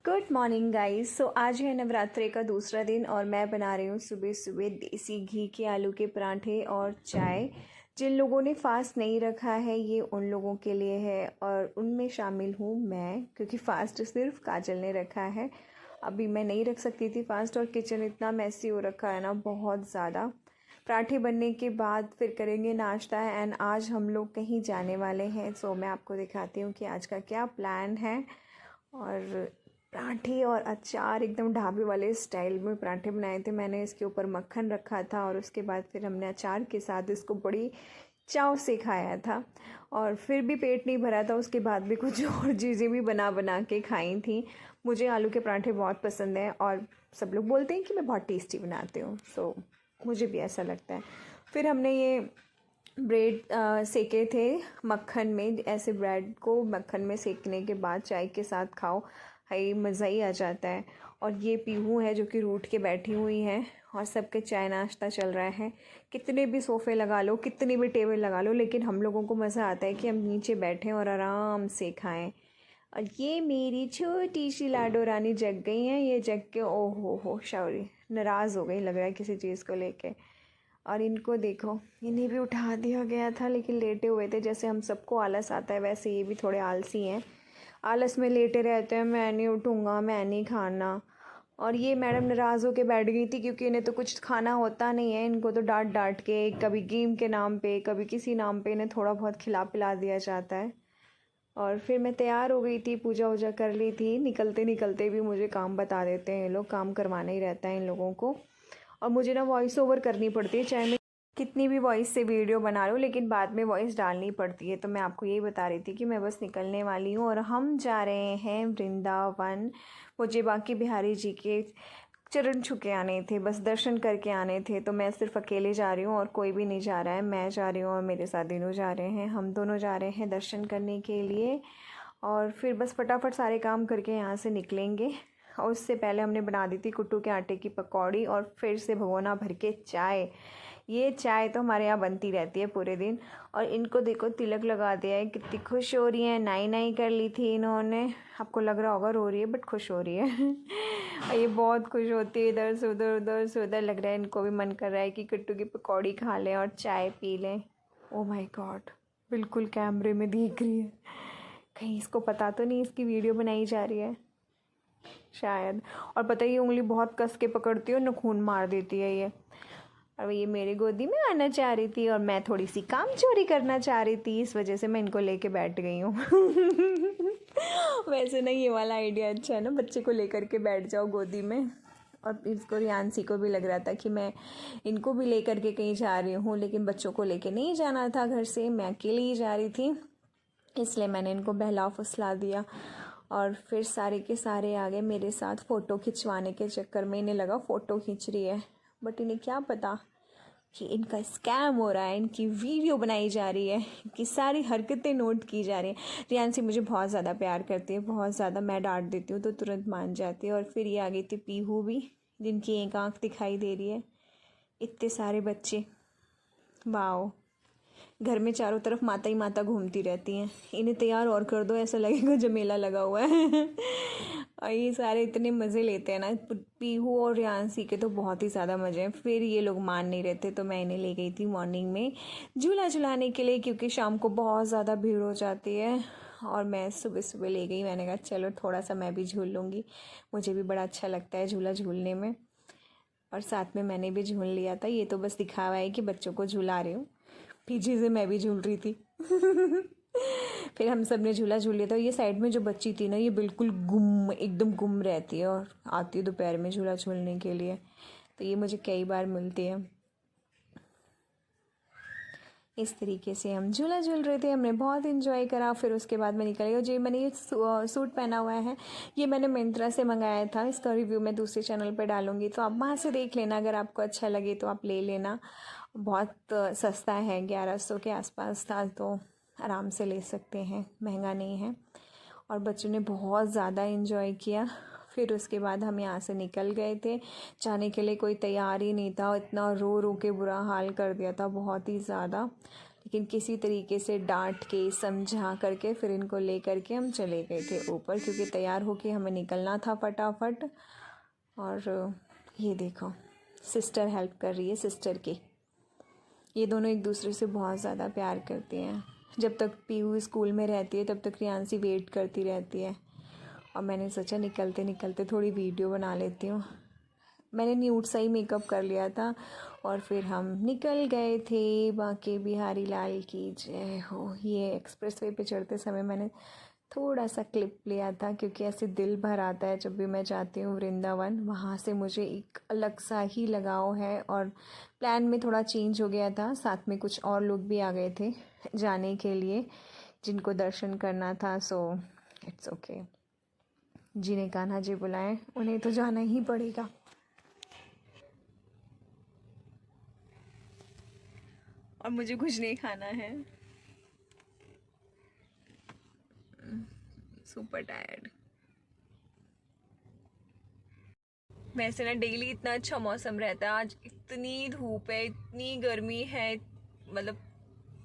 Good morning guys. आज है नवरात्रि का दूसरा दिन और मैं बना रही हूँ सुबह सुबह देसी घी के आलू के पराठे और चाय। जिन लोगों ने फास्ट नहीं रखा है ये उन लोगों के लिए है और उनमें शामिल हूँ मैं, क्योंकि फ़ास्ट सिर्फ काजल ने रखा है। अभी मैं नहीं रख सकती थी फास्ट और किचन इतना मैसी हो रखा है ना, बहुत ज़्यादा। पराठे बनने के बाद फिर करेंगे नाश्ता एंड आज हम लोग कहीं जाने वाले हैं। सो मैं आपको दिखाती हूँ कि आज का क्या प्लान है। और पराठे और अचार एकदम ढाबे वाले स्टाइल में पराठे बनाए थे मैंने। इसके ऊपर मक्खन रखा था और उसके बाद फिर हमने अचार के साथ इसको बड़ी चाव से खाया था। और फिर भी पेट नहीं भरा था, उसके बाद भी कुछ और चीज़ें भी बना बना के खाई थी। मुझे आलू के पराठे बहुत पसंद हैं और सब लोग बोलते हैं कि मैं बहुत टेस्टी बनाती हूँ। सो मुझे भी ऐसा लगता है। फिर हमने ये ब्रेड सेके थे मक्खन में। ऐसे ब्रेड को मक्खन में सेकने के बाद चाय के साथ खाओ, हाई मज़ा ही आ जाता है। और ये पीहू है जो कि रूठ के बैठी हुई है और सबके चाय नाश्ता चल रहा है। कितने भी सोफ़े लगा लो, कितनी भी टेबल लगा लो, लेकिन हम लोगों को मज़ा आता है कि हम नीचे बैठें और आराम से खाएं। और ये मेरी छोटी सी लाडो रानी जग गई हैं। ये जग के ओ हो शौरी नाराज़ हो गई लग रहा है किसी चीज़ को लेके। और इनको देखो, इन्हें भी उठा दिया गया था लेकिन लेटे हुए थे। जैसे हम सबको आलस आता है वैसे ये भी थोड़े आलसी हैं, आलस में लेटे रहते हैं। मैं नहीं उठूँगा, मैं नहीं खाना। और ये मैडम नाराज़ होकर बैठ गई थी क्योंकि इन्हें तो कुछ खाना होता नहीं है। इनको तो डांट डांट के कभी गेम के नाम पे कभी किसी नाम पे इन्हें थोड़ा बहुत खिला पिला दिया जाता है। और फिर मैं तैयार हो गई थी, पूजा वूजा कर ली थी। निकलते निकलते भी मुझे काम बता देते हैं ये लोग, काम करवाना ही रहता है इन लोगों को। और मुझे ना वॉइस ओवर करनी पड़ती है, चाहे मैं कितनी भी वॉइस से वीडियो बना लूँ, लेकिन बाद में वॉइस डालनी पड़ती है। तो मैं आपको यही बता रही थी कि मैं बस निकलने वाली हूँ और हम जा रहे हैं वृंदावन। मुझे बांके बिहारी जी के चरण छू के आने थे, बस दर्शन करके आने थे। तो मैं सिर्फ अकेले जा रही हूँ और कोई भी नहीं जा रहा है। मैं जा रही हूँ और मेरे साथ दिनू जा रहे हैं, हम दोनों जा रहे हैं दर्शन करने के लिए। और फिर बस फटाफट सारे काम करके यहाँ से निकलेंगे। और उससे पहले हमने बना दी थी कुट्टू के आटे की पकौड़ी और फिर से भगोना भर के चाय। ये चाय तो हमारे यहाँ बनती रहती है पूरे दिन। और इनको देखो तिलक लगा दिया है, कितनी खुश हो रही है। नाई नाई कर ली थी इन्होंने, आपको लग रहा होगा रो रही है बट खुश हो रही है। और ये बहुत खुश होती है, इधर से उधर लग रहा है इनको भी मन कर रहा है कि कुट्टू की पकौड़ी खा लें और चाय पी लें। ओ माय गॉड, बिल्कुल कैमरे में दिख रही है। कहीं इसको पता तो नहीं इसकी वीडियो बनाई जा रही है शायद। और पता है ये उंगली बहुत कस के पकड़ती है और नखून मार देती है ये। और ये मेरी गोदी में आना चाह रही थी और मैं थोड़ी सी काम चोरी करना चाह रही थी, इस वजह से मैं इनको लेके बैठ गई हूँ। वैसे ना ये वाला आइडिया अच्छा है ना, बच्चे को लेकर के बैठ जाओ गोदी में। और इसको रियांसी को भी लग रहा था कि मैं इनको भी लेकर के कहीं जा रही हूँ, लेकिन बच्चों को लेके नहीं जाना था घर से, मैं अकेली ही जा रही थी। इसलिए मैंने इनको बहला फुसला दिया और फिर सारे के सारे आ गए मेरे साथ फ़ोटो खिंचवाने के चक्कर में। इन्हें लगा फ़ोटो खींच रही है, बट इन्हें क्या पता कि इनका स्कैम हो रहा है, इनकी वीडियो बनाई जा रही है, इनकी सारी हरकतें नोट की जा रही हैं। रियांसी मुझे बहुत ज़्यादा प्यार करती है, बहुत ज़्यादा। मैं डांट देती हूँ तो तुरंत मान जाती है। और फिर ये आ गई थी पीहू भी, जिनकी एक आँख दिखाई दे रही है। इतने सारे बच्चे, वाओ। घर में चारों तरफ माता ही माता घूमती रहती हैं। इन्हें तैयार और कर दो, ऐसा लगेगा जो मेला लगा हुआ है। और ये सारे इतने मज़े लेते हैं ना, पीहू और रियांसी के तो बहुत ही ज़्यादा मज़े हैं। फिर ये लोग मान नहीं रहते तो मैं इन्हें ले गई थी मॉर्निंग में झूला झुलाने के लिए, क्योंकि शाम को बहुत ज़्यादा भीड़ हो जाती है। और मैं सुबह सुबह ले गई, मैंने कहा चलो थोड़ा सा मैं भी झूल लूँगी, मुझे भी बड़ा अच्छा लगता है झूला झूलने में। और साथ में मैंने भी झूल लिया था। ये तो बस दिखावा है कि बच्चों को झुला रही हूँ, पीछे से मैं भी झूल रही थी। फिर हम सब ने झूला झूल लिया था। ये साइड में जो बच्ची थी ना, ये बिल्कुल गुम, एकदम गुम रहती है और आती है दोपहर में झूला झूलने के लिए। तो ये मुझे कई बार मिलती है। इस तरीके से हम झूला झूल रहे थे, हमने बहुत इन्जॉय करा। फिर उसके बाद मैं निकल गई। और जो मैंने ये सूट पहना हुआ है, ये मैंने मिंत्रा से मंगाया था। इसका रिव्यू मैं दूसरे चैनल पर डालूँगी, तो आप वहाँ से देख लेना। अगर आपको अच्छा लगे तो आप ले लेना। बहुत सस्ता है, 1100 के आसपास था, तो आराम से ले सकते हैं, महंगा नहीं है। और बच्चों ने बहुत ज़्यादा इन्जॉय किया। फिर उसके बाद हम यहाँ से निकल गए थे। जाने के लिए कोई तैयार ही नहीं था, इतना रो रो के बुरा हाल कर दिया था, बहुत ही ज़्यादा। लेकिन किसी तरीके से डांट के समझा करके फिर इनको ले करके हम चले गए थे ऊपर, क्योंकि तैयार होके हमें निकलना था फटाफट। और ये देखो सिस्टर हेल्प कर रही है सिस्टर की। ये दोनों एक दूसरे से बहुत ज़्यादा प्यार करती हैं। जब तक पीहू स्कूल में रहती है तब तक रियांशी वेट करती रहती है, और मैंने सोचा निकलते निकलते थोड़ी वीडियो बना लेती हूँ। मैंने न्यूड सा ही मेकअप कर लिया था और फिर हम निकल गए थे। बांके बिहारी लाल की जय हो। ये एक्सप्रेस वे पे चढ़ते समय मैंने थोड़ा सा क्लिप लिया था, क्योंकि ऐसे दिल भर आता है जब भी मैं जाती हूँ वृंदावन। वहाँ से मुझे एक अलग सा ही लगाव है, और प्लान में थोड़ा चेंज हो गया था। साथ में कुछ और लोग भी आ गए थे जाने के लिए जिनको दर्शन करना था। So it's okay. जिन्हें कान्हा जी बुलाएं उन्हें तो जाना ही पड़ेगा। और मुझे कुछ नहीं खाना है। Super tired. वैसे ना डेली इतना अच्छा मौसम रहता है, आज इतनी धूप है, इतनी गर्मी है, मतलब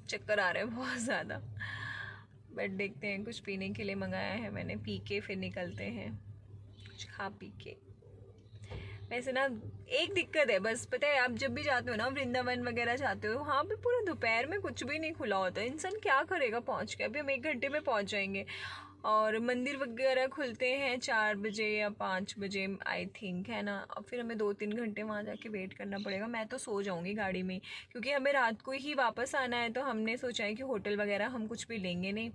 चक्कर आ रहे हैं बहुत ज़्यादा। बट देखते हैं, कुछ पीने के लिए मंगाया है मैंने, पी के फिर निकलते हैं कुछ खा पी के। वैसे ना एक दिक्कत है बस, पता है आप जब भी जाते हो ना वृंदावन वगैरह जाते हो, वहाँ पे पूरा दोपहर में कुछ भी नहीं खुला होता है। इंसान क्या करेगा पहुँच के। अभी हम 1 घंटे में पहुँच जाएंगे, और मंदिर वगैरह खुलते हैं 4 बजे या 5 बजे आई थिंक, है ना। और फिर हमें 2-3 घंटे वहाँ जाके वेट करना पड़ेगा। मैं तो सो जाऊँगी गाड़ी में, क्योंकि हमें रात को ही वापस आना है। तो हमने सोचा है कि होटल वगैरह हम कुछ भी लेंगे नहीं।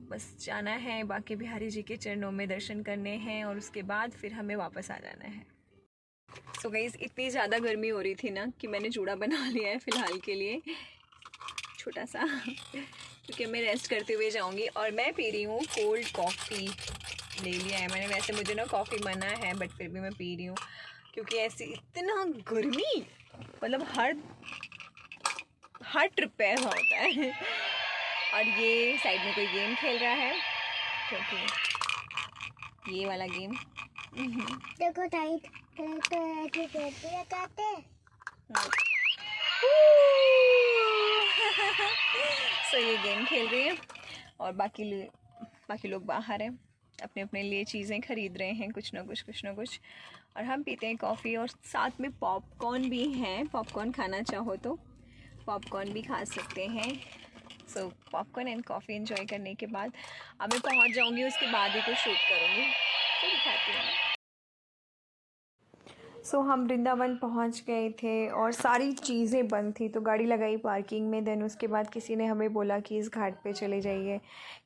बस जाना है बांके बिहारी जी के चरणों में दर्शन करने हैं, और उसके बाद फिर हमें वापस आ जाना है। गाइस इतनी ज़्यादा गर्मी हो रही थी ना कि मैंने जूड़ा बना लिया है फ़िलहाल के लिए छोटा सा, क्योंकि मैं रेस्ट करते हुए जाऊंगी। और मैं पी रही हूँ कोल्ड कॉफ़ी, ले लिया है मैंने। वैसे मुझे ना कॉफ़ी मना है, बट फिर भी मैं पी रही हूँ, क्योंकि ऐसी इतना गर्मी, मतलब हर ट्रिप पे ऐसा होता है। और ये साइड में कोई गेम खेल रहा है, क्योंकि ये वाला गेम देखो टाइट तो ऐसे करते बताते। सो ये गेम खेल रही है, और बाकी लोग बाहर हैं, अपने अपने लिए चीज़ें खरीद रहे हैं, कुछ ना कुछ। और हम पीते हैं कॉफ़ी, और साथ में पॉपकॉर्न भी हैं। पॉपकॉर्न खाना चाहो तो पॉपकॉर्न भी खा सकते हैं। सो पॉपकॉर्न एंड कॉफ़ी एंजॉय करने के बाद अब मैं पहुंच जाऊंगी, उसके बाद ही कुछ शूट करूंगी, तो दिखाती हूँ। हम वृंदावन पहुंच गए थे, और सारी चीज़ें बंद थी, तो गाड़ी लगाई पार्किंग में। देन उसके बाद किसी ने हमें बोला कि इस घाट पे चले जाइए,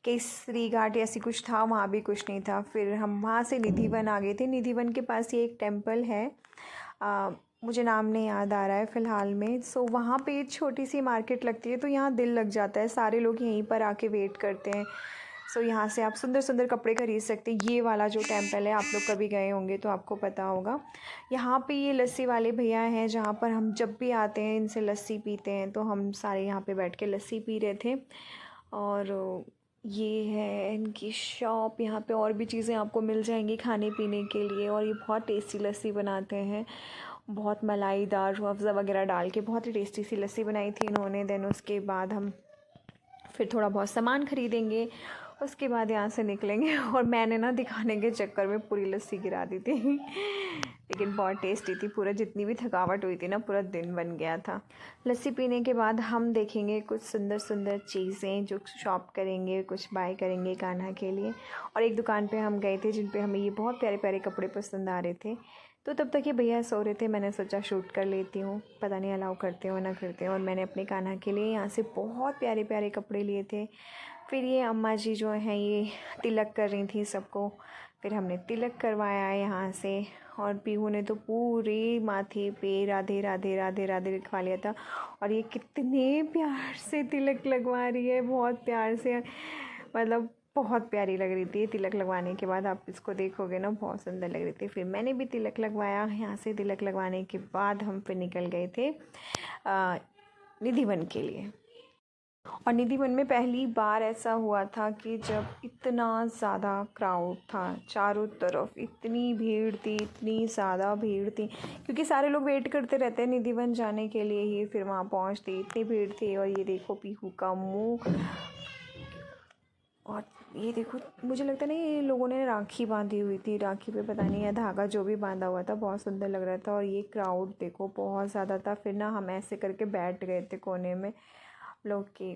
केसरी घाट ऐसी कुछ था, वहाँ भी कुछ नहीं था। फिर हम वहाँ से निधिवन आ गए थे। निधिवन के पास ये एक टेम्पल है, मुझे नाम नहीं याद आ रहा है फ़िलहाल में। वहाँ पे एक छोटी सी मार्केट लगती है, तो यहाँ दिल लग जाता है, सारे लोग यहीं पर आके वेट करते हैं। यहाँ से आप सुंदर सुंदर कपड़े खरीद सकते हैं। ये वाला जो टेम्पल है, आप लोग कभी गए होंगे तो आपको पता होगा। यहाँ पे ये लस्सी वाले भैया हैं, जहाँ पर हम जब भी आते हैं इनसे लस्सी पीते हैं। तो हम सारे यहाँ पे बैठ के लस्सी पी रहे थे। और ये है इनकी शॉप। यहाँ पे और भी चीज़ें आपको मिल जाएंगी खाने पीने के लिए, और ये बहुत टेस्टी लस्सी बनाते हैं, बहुत मलाईदार रूह अफ़ज़ा वगैरह डाल के बहुत ही टेस्टी सी लस्सी बनाई थी इन्होंने। देन उसके बाद हम फिर थोड़ा बहुत सामान ख़रीदेंगे, उसके बाद यहाँ से निकलेंगे। और मैंने ना दिखाने के चक्कर में पूरी लस्सी गिरा दी थी, लेकिन बहुत टेस्टी थी। पूरा जितनी भी थकावट हुई थी ना, पूरा दिन बन गया था। लस्सी पीने के बाद हम देखेंगे कुछ सुंदर सुंदर चीज़ें, जो शॉप करेंगे, कुछ बाय करेंगे कान्हा के लिए। और एक दुकान पे हम गए थे जिन पे हमें ये बहुत प्यारे प्यारे कपड़े पसंद आ रहे थे। तो तब तक ये भैया सो रहे थे, मैंने सोचा शूट कर लेती हूँ, पता नहीं अलाउ करते हो ना करते हो। और मैंने अपने कान्हा के लिए यहाँ से बहुत प्यारे प्यारे कपड़े लिए थे। फिर ये अम्मा जी जो हैं ये तिलक कर रही थी सबको, फिर हमने तिलक करवाया यहाँ से। और पीहू ने तो पूरे माथे पे राधे राधे राधे राधे लिखवा लिया था। और ये कितने प्यार से तिलक लगवा रही है, बहुत प्यार से, मतलब बहुत प्यारी लग रही थी। तिलक लगवाने के बाद आप इसको देखोगे ना, बहुत सुंदर लग रही थी। फिर मैंने भी तिलक लगवाया यहाँ से। तिलक लगवाने के बाद हम फिर निकल गए थे निधिवन के लिए। और निधि वन में पहली बार ऐसा हुआ था कि जब इतना ज़्यादा क्राउड था, चारों तरफ इतनी भीड़ थी, इतनी ज़्यादा भीड़ थी, क्योंकि सारे लोग वेट करते रहते हैं निधि वन जाने के लिए ही। फिर वहाँ पहुँचते इतनी भीड़ थी। और ये देखो पीहू का मुँह, और ये देखो, मुझे लगता है ना ये लोगों ने राखी बांधी हुई थी, राखी पे पता नहीं, या धागा जो भी बांधा हुआ था, बहुत सुंदर लग रहा था। और ये क्राउड देखो बहुत ज़्यादा था। फिर ना हम ऐसे करके बैठ गए थे कोने में लोग के।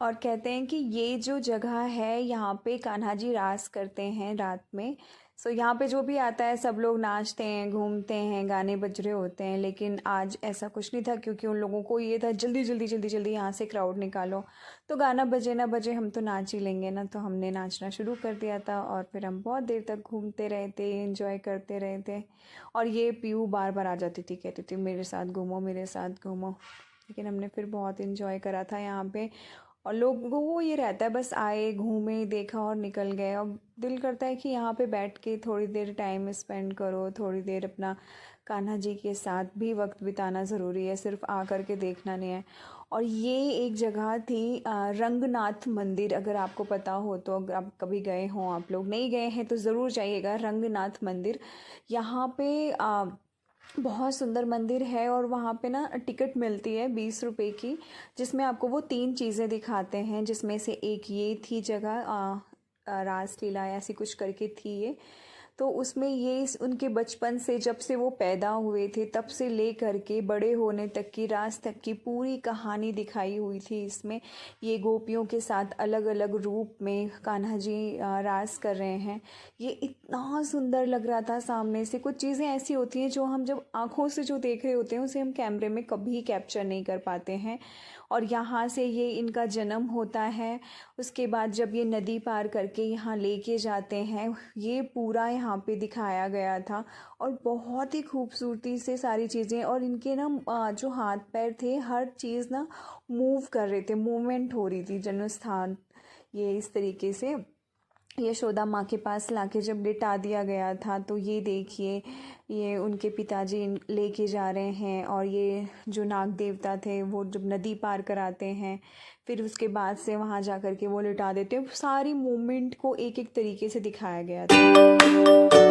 और कहते हैं कि ये जो जगह है यहाँ पे कान्हा जी रास करते हैं रात में। सो यहाँ पे जो भी आता है सब लोग नाचते हैं, घूमते हैं, गाने बज रहे होते हैं। लेकिन आज ऐसा कुछ नहीं था, क्योंकि उन लोगों को ये था जल्दी जल्दी जल्दी जल्दी यहाँ से क्राउड निकालो, तो गाना बजे ना बजे हम तो नाच ही लेंगे ना। तो हमने नाचना शुरू कर दिया था और फिर हम बहुत देर तक घूमते रहे थे, एंजॉय करते रहे थे। और ये पीयू बार बार आ जाती थी, कहती थी मेरे साथ घूमो, मेरे साथ घूमो। लेकिन हमने फिर बहुत इन्जॉय करा था यहाँ पे। और लोगों को ये रहता है बस आए, घूमे, देखा और निकल गए। अब दिल करता है कि यहाँ पे बैठ के थोड़ी देर टाइम स्पेंड करो, थोड़ी देर अपना कान्हा जी के साथ भी वक्त बिताना ज़रूरी है, सिर्फ आ कर के देखना नहीं है। और ये एक जगह थी रंगनाथ मंदिर, अगर आपको पता हो तो, अगर आप कभी गए हों, आप लोग नहीं गए हैं तो ज़रूर जाइएगा रंगनाथ मंदिर। यहाँ पे बहुत सुंदर मंदिर है। और वहाँ पे ना टिकट मिलती है 20 रुपए की, जिसमें आपको वो 3 चीज़ें दिखाते हैं, जिसमें से एक ये थी जगह रासलीला ऐसी कुछ करके थी ये। तो उसमें ये उनके बचपन से, जब से वो पैदा हुए थे तब से ले करके बड़े होने तक की, रास तक की पूरी कहानी दिखाई हुई थी इसमें। ये गोपियों के साथ अलग अलग रूप में कान्हा जी रास कर रहे हैं। ये इतना सुंदर लग रहा था सामने से। कुछ चीज़ें ऐसी होती हैं जो हम जब आँखों से जो देख रहे होते हैं उसे हम कैमरे में कभी कैप्चर नहीं कर पाते हैं। और यहाँ से ये इनका जन्म होता है। उसके बाद जब ये नदी पार करके यहाँ लेके जाते हैं, ये पूरा यहाँ पे दिखाया गया था। और बहुत ही खूबसूरती से सारी चीज़ें, और इनके ना जो हाथ पैर थे, हर चीज़ ना मूव कर रहे थे, मूवमेंट हो रही थी। जन्म स्थान ये इस तरीके से यशोदा माँ के पास लाके जब लिटा दिया गया था। तो ये देखिए, ये उनके पिताजी लेके जा रहे हैं। और ये जो नाग देवता थे वो जब नदी पार कराते हैं, फिर उसके बाद से वहाँ जा कर के वो लिटा देते हैं। सारी मूवमेंट को एक एक तरीके से दिखाया गया था।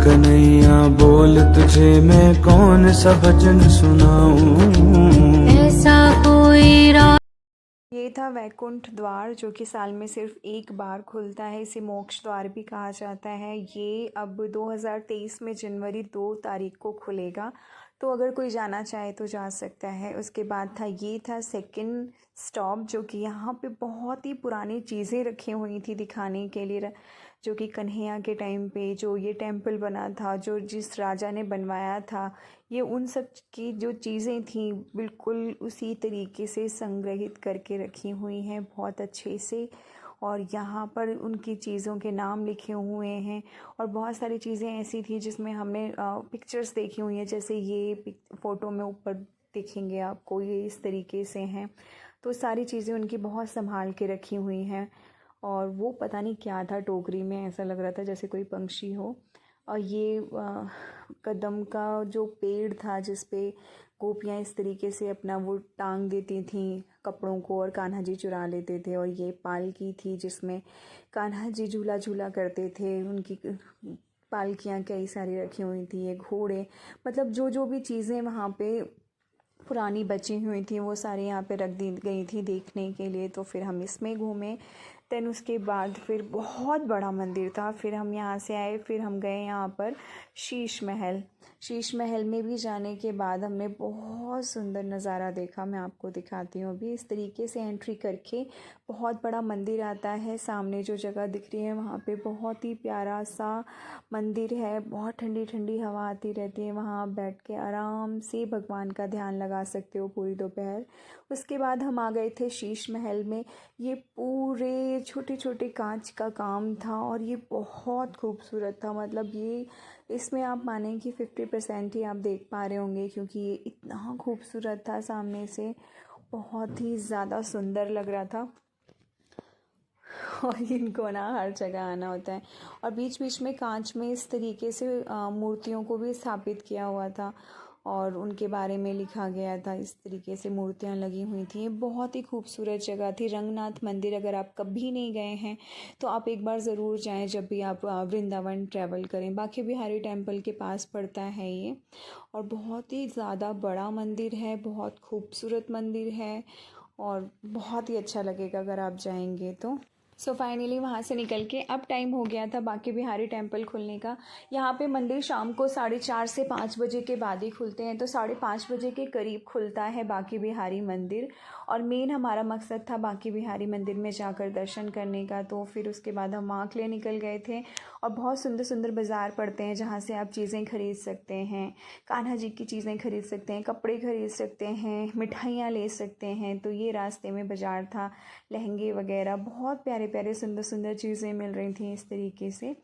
कन्हैया बोल तुझे मैं कौन सा भजन सुनाऊं। ऐसा कोई ये था वैकुंठ द्वार, जो कि साल में सिर्फ एक बार खुलता है। इसे मोक्ष द्वार भी कहा जाता है। ये अब 2023 में जनवरी 2 तारीख को खुलेगा। तो अगर कोई जाना चाहे तो जा सकता है। उसके बाद था, ये था सेकंड स्टॉप, जो कि यहाँ पे बहुत ही पुरानी चीज़ें रखी हुई थी दिखाने के लिए, जो कि कन्हैया के टाइम पे जो ये टेम्पल बना था, जो जिस राजा ने बनवाया था, ये उन सब की जो चीज़ें थी बिल्कुल उसी तरीके से संग्रहित करके रखी हुई हैं बहुत अच्छे से। और यहाँ पर उनकी चीज़ों के नाम लिखे हुए हैं। और बहुत सारी चीज़ें ऐसी थी जिसमें हमने पिक्चर्स देखी हुई हैं, जैसे ये फ़ोटो में ऊपर दिखेंगे आपको, ये इस तरीके से हैं। तो सारी चीज़ें उनकी बहुत संभाल के रखी हुई हैं। और वो पता नहीं क्या था टोकरी में, ऐसा लग रहा था जैसे कोई पंछी हो। और ये कदम का जो पेड़ था जिस पे गोपियाँ इस तरीके से अपना वो टांग देती थीं कपड़ों को और कान्हा जी चुरा लेते थे। और ये पालकी थी जिसमें कान्हा जी झूला झूला करते थे। उनकी पालकियाँ कई सारी रखी हुई थी, ये घोड़े, मतलब जो जो भी चीज़ें वहाँ पे पुरानी बची हुई थी वो सारी यहाँ पे रख दी गई थी देखने के लिए। तो फिर हम इसमें घूमे। देन उसके बाद फिर बहुत बड़ा मंदिर था। फिर हम यहाँ से आए, फिर हम गए यहाँ पर शीश महल। शीश महल में भी जाने के बाद हमने बहुत सुंदर नज़ारा देखा। मैं आपको दिखाती हूँ अभी। इस तरीके से एंट्री करके बहुत बड़ा मंदिर आता है। सामने जो जगह दिख रही है वहाँ पे बहुत ही प्यारा सा मंदिर है। बहुत ठंडी ठंडी हवा आती रहती है। वहाँ आप बैठ के आराम से भगवान का ध्यान लगा सकते हो पूरी दोपहर। उसके बाद हम आ गए थे शीश महल में। ये पूरे छोटे छोटे कांच का काम था और ये बहुत खूबसूरत था। मतलब ये इसमें आप मानें कि 50% ही आप देख पा रहे होंगे, क्योंकि ये इतना खूबसूरत था सामने से, बहुत ही ज़्यादा सुंदर लग रहा था। और इनको ना हर जगह आना होता है। और बीच बीच में कांच में इस तरीके से मूर्तियों को भी स्थापित किया हुआ था और उनके बारे में लिखा गया था। इस तरीके से मूर्तियां लगी हुई थी। ये बहुत ही खूबसूरत जगह थी। रंगनाथ मंदिर अगर आप कभी नहीं गए हैं तो आप एक बार ज़रूर जाएं जब भी आप वृंदावन ट्रैवल करें। बांके बिहारी टेम्पल के पास पड़ता है ये। और बहुत ही ज़्यादा बड़ा मंदिर है, बहुत खूबसूरत मंदिर है और बहुत ही अच्छा लगेगा अगर आप जाएंगे तो। सो फाइनली वहाँ से निकल के अब टाइम हो गया था बांके बिहारी टेम्पल खुलने का। यहाँ पे मंदिर शाम को 4:30 से 5 बजे के बाद ही खुलते हैं। तो 5:30 बजे के करीब खुलता है बांके बिहारी मंदिर। और मेन हमारा मकसद था बांके बिहारी मंदिर में जाकर दर्शन करने का। तो फिर उसके बाद हम वहाँ के लिए निकल गए थे। और बहुत सुंदर सुंदर बाज़ार पड़ते हैं जहाँ से आप चीज़ें खरीद सकते हैं। कान्हा जी की चीज़ें खरीद सकते हैं, कपड़े खरीद सकते हैं, मिठाइयाँ ले सकते हैं। तो ये रास्ते में बाज़ार था, लहंगे वगैरह, बहुत प्यारे प्यारे सुंदर सुंदर चीज़ें मिल रही थी इस तरीके से।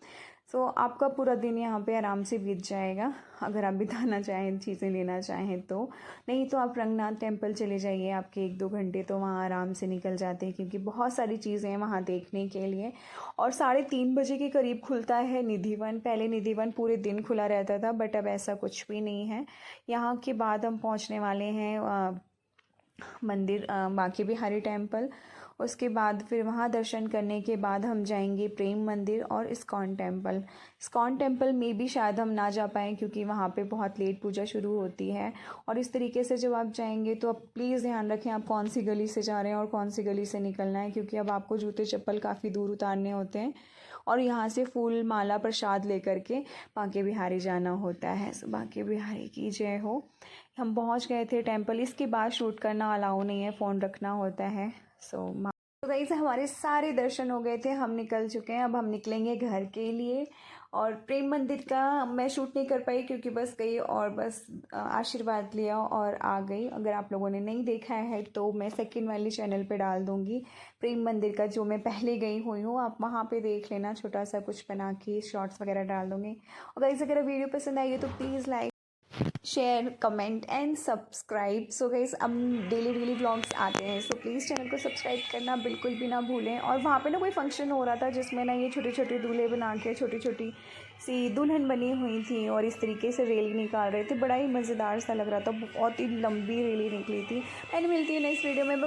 सो आपका पूरा दिन यहाँ पे आराम से बीत जाएगा अगर आप बिताना चाहें, चीज़ें लेना चाहें तो। नहीं तो आप रंगनाथ टेम्पल चले जाइए, आपके 1-2 घंटे तो वहाँ आराम से निकल जाते हैं, क्योंकि बहुत सारी चीज़ें हैं वहाँ देखने के लिए। और 3:30 बजे के करीब खुलता है निधिवन। पहले निधिवन पूरे दिन खुला रहता था, बट अब ऐसा कुछ भी नहीं है। यहाँ के बाद हम पहुँचने वाले हैं मंदिर बांके बिहारी टेम्पल। उसके बाद फिर वहाँ दर्शन करने के बाद हम जाएंगे प्रेम मंदिर और इस्कॉन टेम्पल। इस्कॉन टेम्पल में भी शायद हम ना जा पाएँ, क्योंकि वहाँ पे बहुत लेट पूजा शुरू होती है। और इस तरीके से जब आप जाएंगे तो आप प्लीज़ ध्यान रखें आप कौन सी गली से जा रहे हैं और कौन सी गली से निकलना है, क्योंकि अब आपको जूते चप्पल काफ़ी दूर उतारने होते हैं और यहाँ से फूल माला प्रसाद लेकर के बांके बिहारी जाना होता है। सो बांके बिहारी की जय हो। हम पहुँच गए थे टेम्पल। इसके बाद शूट करना अलाउ नहीं है, फ़ोन रखना होता है। तो गाइस हमारे सारे दर्शन हो गए थे, हम निकल चुके हैं। अब हम निकलेंगे घर के लिए। और प्रेम मंदिर का मैं शूट नहीं कर पाई क्योंकि बस गई और बस आशीर्वाद लिया और आ गई। अगर आप लोगों ने नहीं देखा है तो मैं सेकंड वाली चैनल पे डाल दूँगी प्रेम मंदिर का, जो मैं पहले गई हुई हूँ, आप वहाँ पे देख लेना। छोटा सा कुछ बना के शॉर्ट्स वगैरह डाल दूँगी। और गाइस अगर वीडियो पसंद आई है तो please like, share, comment and subscribe. So guys अब डेली व्लॉग्स आते हैं, सो प्लीज़ चैनल को सब्सक्राइब करना बिल्कुल भी ना भूलें। और वहाँ पे ना कोई फंक्शन हो रहा था जिसमें ना ये छोटे छोटे दूल्हे बना के छोटी छोटी सी दुल्हन बनी हुई थी और इस तरीके से रैली निकाल रहे थे। बड़ा ही मज़ेदार सा लग रहा था, बहुत ही लंबी रैली निकली थी। मैंने मिलती है नेक्स्ट वीडियो में।